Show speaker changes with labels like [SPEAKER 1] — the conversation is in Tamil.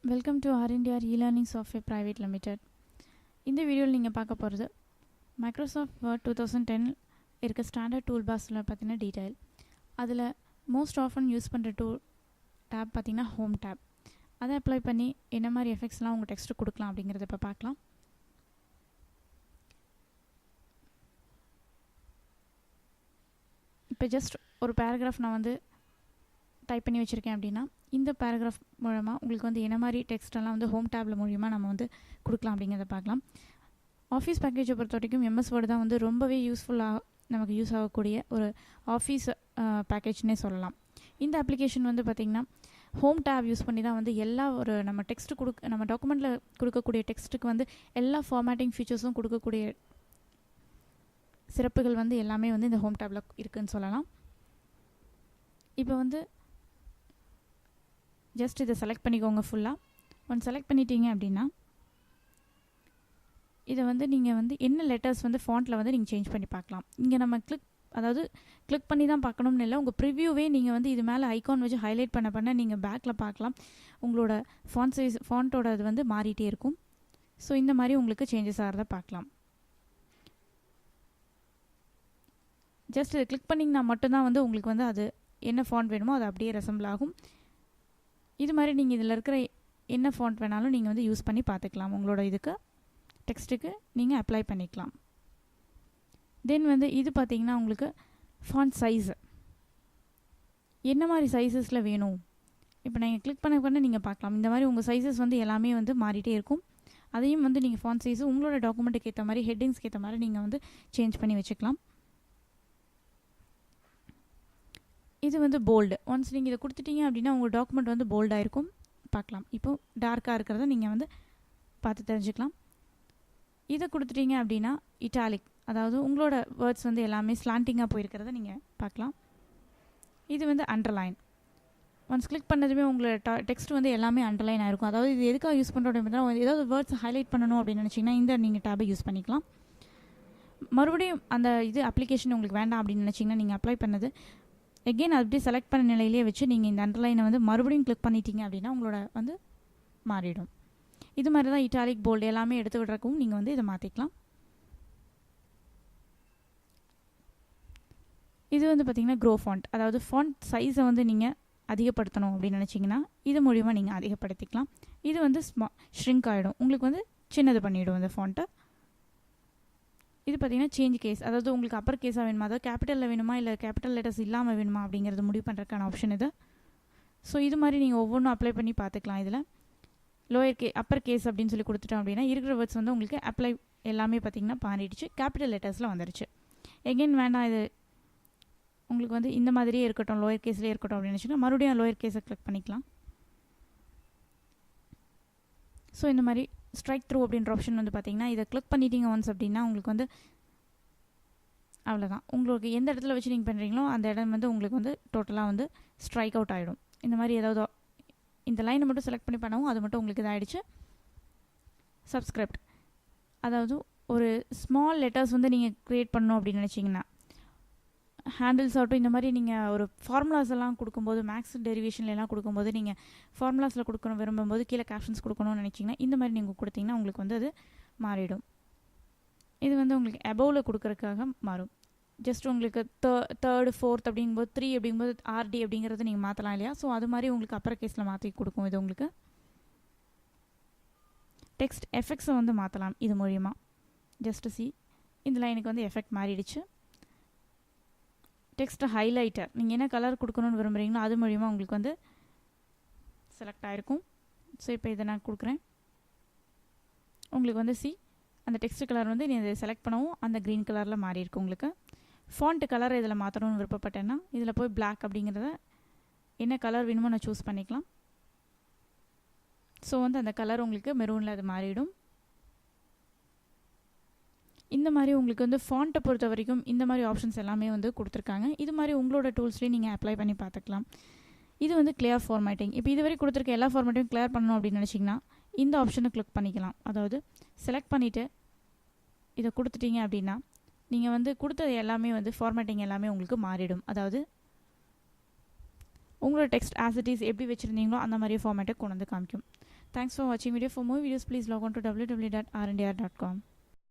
[SPEAKER 1] Welcome to our e learning software private limited. இந்த வீடியோவில் நீங்கள் பார்க்க போகிறது மைக்ரோசாஃப்ட் வேர்ட் 2010 இருக்க ஸ்டாண்டர்ட் டூல் பாஸில் பார்த்தீங்கன்னா டீட்டெயில். அதில் மோஸ்ட் ஆஃபன் யூஸ் பண்ணுற டேப் பார்த்தீங்கன்னா ஹோம் டேப். அதை அப்ளை பண்ணி என்ன மாதிரி எஃபெக்ட்ஸ்லாம் உங்கள் டெக்ஸ்ட்டு கொடுக்கலாம் அப்படிங்கிறத இப்போ பார்க்கலாம். இப்போ ஜஸ்ட் ஒரு பேராகிராஃப் நான் வந்து டைப் பண்ணி வச்சுருக்கேன் அப்படின்னா இந்த பேராகிராஃப் மூலமாக உங்களுக்கு வந்து என்ன மாதிரி டெக்ஸ்டெல்லாம் வந்து ஹோம் டேப்பில் மூலிமா நம்ம வந்து கொடுக்கலாம் அப்படிங்கிறத பார்க்கலாம். ஆஃபீஸ் பேக்கேஜை பொறுத்த வரைக்கும் எம்எஸ் வேர்டு தான் வந்து ரொம்பவே யூஸ்ஃபுல்லாக நமக்கு யூஸ் ஆகக்கூடிய ஒரு ஆஃபீஸ் பேக்கேஜ்னே சொல்லலாம். இந்த அப்ளிகேஷன் வந்து பார்த்திங்கன்னா ஹோம் டேப் யூஸ் பண்ணி தான் வந்து எல்லா ஒரு நம்ம டெக்ஸ்ட்டு நம்ம டாக்குமெண்ட்டில் கொடுக்கக்கூடிய டெக்ஸ்ட்டுக்கு வந்து எல்லா ஃபார்மேட்டிங் ஃபீச்சர்ஸும் கொடுக்கக்கூடிய சிறப்புகள் வந்து எல்லாமே வந்து இந்த ஹோம் டேப்பில் இருக்குதுன்னு சொல்லலாம். இப்போ வந்து ஜஸ்ட் இதை செலக்ட் பண்ணிக்கோங்க ஃபுல்லாக. ஒன் செலக்ட் பண்ணிட்டீங்க அப்படின்னா இதை வந்து நீங்கள் வந்து என்ன லெட்டர்ஸ் வந்து ஃபாண்ட்டில் வந்து நீங்கள் சேஞ்ச் பண்ணி பார்க்கலாம். இங்கே நம்ம கிளிக் பண்ணி தான் பார்க்கணும்னு இல்லை, உங்கள் ப்ரிவ்யூவே நீங்கள் வந்து இது மேலே ஐகான் வச்சு ஹைலைட் பண்ண நீங்கள் பேக்கில் பார்க்கலாம். உங்களோட ஃபாண்ட் சைஸ் ஃபாண்ட்டோட இது வந்து மாறிட்டே இருக்கும். ஸோ இந்த மாதிரி உங்களுக்கு சேஞ்சஸ் ஆகிறத பார்க்கலாம். ஜஸ்ட் இதை கிளிக் பண்ணிங்கன்னா மட்டும்தான் வந்து உங்களுக்கு வந்து அது என்ன ஃபாண்ட் வேணுமோ அது அப்படியே ரெசம்பிள் ஆகும். இது மாதிரி நீங்கள் இதில் இருக்கிற என்ன ஃபாண்ட் வேணாலும் நீங்கள் வந்து யூஸ் பண்ணி பார்த்துக்கலாம். உங்களோட இதுக்கு டெக்ஸ்ட்டுக்கு நீங்கள் அப்ளை பண்ணிக்கலாம். தென் வந்து இது பார்த்திங்கன்னா உங்களுக்கு ஃபாண்ட் சைஸு என்ன மாதிரி சைஸஸில் வேணும் இப்போ நீங்கள் கிளிக் பண்ண நீங்கள் பார்க்கலாம். இந்த மாதிரி உங்கள் சைஸஸ் வந்து எல்லாமே வந்து மாறிட்டே இருக்கும். அதையும் வந்து நீங்கள் ஃபாண்ட் சைஸு உங்களோட டாக்குமெண்ட்டுக்கு ஏற்ற மாதிரி ஹெட்டிங்ஸ்க்கு ஏற்ற மாதிரி நீங்கள் வந்து சேஞ்ச் பண்ணி வச்சுக்கலாம். இது வந்து போல்டு. ஒன்ஸ் நீங்கள் இதை கொடுத்துட்டீங்க அப்படின்னா உங்கள் டாக்குமெண்ட் வந்து போல்டாக இருக்கும். பார்க்கலாம். இப்போது டார்க்காக இருக்கிறத நீங்கள் வந்து பார்த்து தெரிஞ்சுக்கலாம். இதை கொடுத்துட்டீங்க அப்படின்னா இட்டாலிக், அதாவது உங்களோட வேர்ட்ஸ் வந்து எல்லாமே ஸ்லாண்டிங்காக போயிருக்கிறத நீங்கள் பார்க்கலாம். இது வந்து அண்டர்லைன். ஒன்ஸ் கிளிக் பண்ணதுமே உங்களோட டெக்ஸ்ட் வந்து எல்லாமே அண்டர்லைன் ஆகிருக்கும். அதாவது இது எதுக்காக யூஸ் பண்ணுறோம் அப்படின்னா ஏதாவது வேர்ட்ஸ் ஹைலைட் பண்ணணும் அப்படின்னு நினச்சிங்கன்னா இந்த நீங்கள் டேபை யூஸ் பண்ணிக்கலாம். மறுபடியும் அந்த இது அப்ளிகேஷன் உங்களுக்கு வேண்டாம் அப்படின்னு நினச்சிங்கன்னா நீங்கள் அப்ளை பண்ணது எகெயின் அப்படியே செலக்ட் பண்ண நிலையிலே வச்சு நீங்கள் இந்த அண்டர்லைனை வந்து மறுபடியும் கிளிக் பண்ணிட்டீங்க அப்படின்னா உங்களோட வந்து மாறிடும். இது மாதிரி தான் இட்டாலிக் போல்டு எல்லாமே எடுத்து விடுறக்கும் நீங்கள் வந்து இதை மாற்றிக்கலாம். இது வந்து பார்த்திங்கன்னா க்ரோ ஃபாண்ட், அதாவது ஃபாண்ட் சைஸை வந்து நீங்கள் அதிகப்படுத்தணும் அப்படின்னு நினச்சிங்கன்னா இது மூலிமா நீங்கள் அதிகப்படுத்திக்கலாம். இது வந்து ஷ்ரிங்க் ஆகிடும், உங்களுக்கு வந்து சின்னது பண்ணிவிடும் இந்த ஃபாண்ட்டை. இது பார்த்திங்கன்னா சேஞ்ச் கேஸ், அதாவது உங்களுக்கு அப்பர் கேஸாக வேணுமா, அதாவது கேபிட்டலில் வேணுமா இல்லை கேபிட்டல் லெட்டர்ஸ் இல்லாமல் வேணுமா அப்படிங்கிறது முடிவு பண்ணுறதுக்கான ஆப்ஷன் இது. ஸோ இது மாதிரி நீங்கள் ஒவ்வொன்றும் அப்ளை பண்ணி பார்த்துக்கலாம். இதில் லோயர் அப்பர் கேஸ் அப்படின்னு சொல்லி கொடுத்துட்டோம் அப்படின்னா இருக்கிற வேர்ட்ஸ் வந்து உங்களுக்கு அப்ளை எல்லாமே பார்த்திங்கன்னா மாறிடுச்சு, கேபிட்டல் லெட்டர்ஸில் வந்துருச்சு. எகெயின் வேண்டாம், இது உங்களுக்கு வந்து இந்த மாதிரியே இருக்கட்டும், லோயர் கேஸ்லேயே இருக்கட்டும் அப்படின்னு நினச்சிங்கன்னா மறுபடியும் லோயர் கேஸை கிளிக் பண்ணிக்கலாம். ஸோ இந்த மாதிரி ஸ்ட்ரைக் த்ரூ அப்படின்ற ஆப்ஷன் வந்து பார்த்திங்கன்னா இதை கிளிக் பண்ணிட்டீங்க ஒன்ஸ் அப்படின்னா உங்களுக்கு வந்து அவ்வளோதான். உங்களுக்கு எந்த இடத்துல வச்சு நீங்கள் பண்ணுறீங்களோ அந்த இடம் வந்து உங்களுக்கு வந்து டோட்டலாக வந்து ஸ்ட்ரைக் அவுட் ஆகிடும். இந்த மாதிரி ஏதாவது இந்த லைனை மட்டும் செலக்ட் பண்ணி பண்ணவும் அது மட்டும் உங்களுக்கு இதாகிடுச்சு. சப்ஸ்கிரிப்ட், அதாவது ஒரு ஸ்மால் லெட்டர்ஸ் வந்து நீங்கள் க்ரியேட் பண்ணணும் அப்படின்னு நினச்சிங்கன்னா ஹேண்டில்ஸ் ஆகட்டும், இந்த மாதிரி நீங்கள் ஒரு ஃபார்முலாஸ் எல்லாம் கொடுக்கும்போது மேக்ஸ் டெரிவேஷன்லாம் கொடுக்கும்போது நீங்கள் ஃபார்முலாஸில் கொடுக்கணும் விரும்பும்போது கீழே கேப்ஷன்ஸ் கொடுக்கணும்னு நினச்சிங்கன்னா இந்த மாதிரி நீங்கள் கொடுத்தீங்கன்னா உங்களுக்கு வந்து அது மாறிடும். இது வந்து உங்களுக்கு அபோவில் கொடுக்குறதுக்காக மாறும். ஜஸ்ட் உங்களுக்கு தேர்டு ஃபோர்த் அப்படிங்கும்போது 3 அப்படிங்கும்போது ஆர்டி அப்படிங்கிறது நீங்கள் மாற்றலாம் இல்லையா. ஸோ அது மாதிரி உங்களுக்கு அப்பர் கேஸில் மாற்றி கொடுக்கும். இது உங்களுக்கு டெக்ஸ்ட் எஃபெக்ட்ஸை வந்து மாற்றலாம் இது மூலிமா. ஜஸ்ட்டு இந்த லைனுக்கு வந்து எஃபெக்ட் மாறிடுச்சு. டெக்ஸ்ட் ஹைலைட்டர், நீங்கள் என்ன கலர் கொடுக்கணும்னு விரும்புகிறீங்களோ அது மூலிமா உங்களுக்கு வந்து செலக்ட் ஆகிருக்கும். ஸோ இப்போ இதை நான் கொடுக்குறேன். உங்களுக்கு வந்து அந்த டெக்ஸ்ட் கலர் வந்து நீ இதை செலக்ட் பண்ணவும் அந்த க்ரீன் கலரில் மாறி இருக்கும். உங்களுக்கு ஃபாண்ட் கலர் இதில் மாற்றணும்னு விருப்பப்பட்டேன்னா இதில் போய் பிளாக் அப்படிங்கிறத என்ன கலர் வேணுமோ நான் சூஸ் பண்ணிக்கலாம். ஸோ வந்து அந்த கலர் உங்களுக்கு மெரூனில் அது மாறிடும். இந்த மாதிரி உங்களுக்கு வந்து ஃபாண்ட்டை பொறுத்த வரைக்கும் இந்த மாதிரி ஆப்ஷன்ஸ் எல்லாமே வந்து கொடுத்துருக்காங்க. இது மாதிரி உங்களோட டூல்ஸ்லேயும் நீங்கள் அப்ளை பண்ணி பார்த்துக்கலாம். இது வந்து கிளியர் ஃபார்மேட்டிங். இப்போ இதுவரை கொடுத்துருக்க எல்லா ஃபார்மேட்டையும் கிளியர் பண்ணணும் அப்படின்னு நினச்சிங்கன்னா இந்த ஆப்ஷனை கிளிக் பண்ணிக்கலாம். அதாவது செலக்ட் பண்ணிவிட்டு இதை கொடுத்துட்டீங்க அப்படின்னா நீங்கள் வந்து கொடுத்தது எல்லாமே வந்து ஃபார்மேட்டிங் எல்லாமே உங்களுக்கு மாறிடும். அதாவது உங்களோட டெக்ஸ்ட் ஆஸ் இட் இஸ் எப்படி வச்சுருந்தீங்களோ அந்த மாதிரியே ஃபார்மேட்டை கொண்டு வந்து காமிக்கும். Thanks for watching video. For more videos, please log on to www.rndr.com.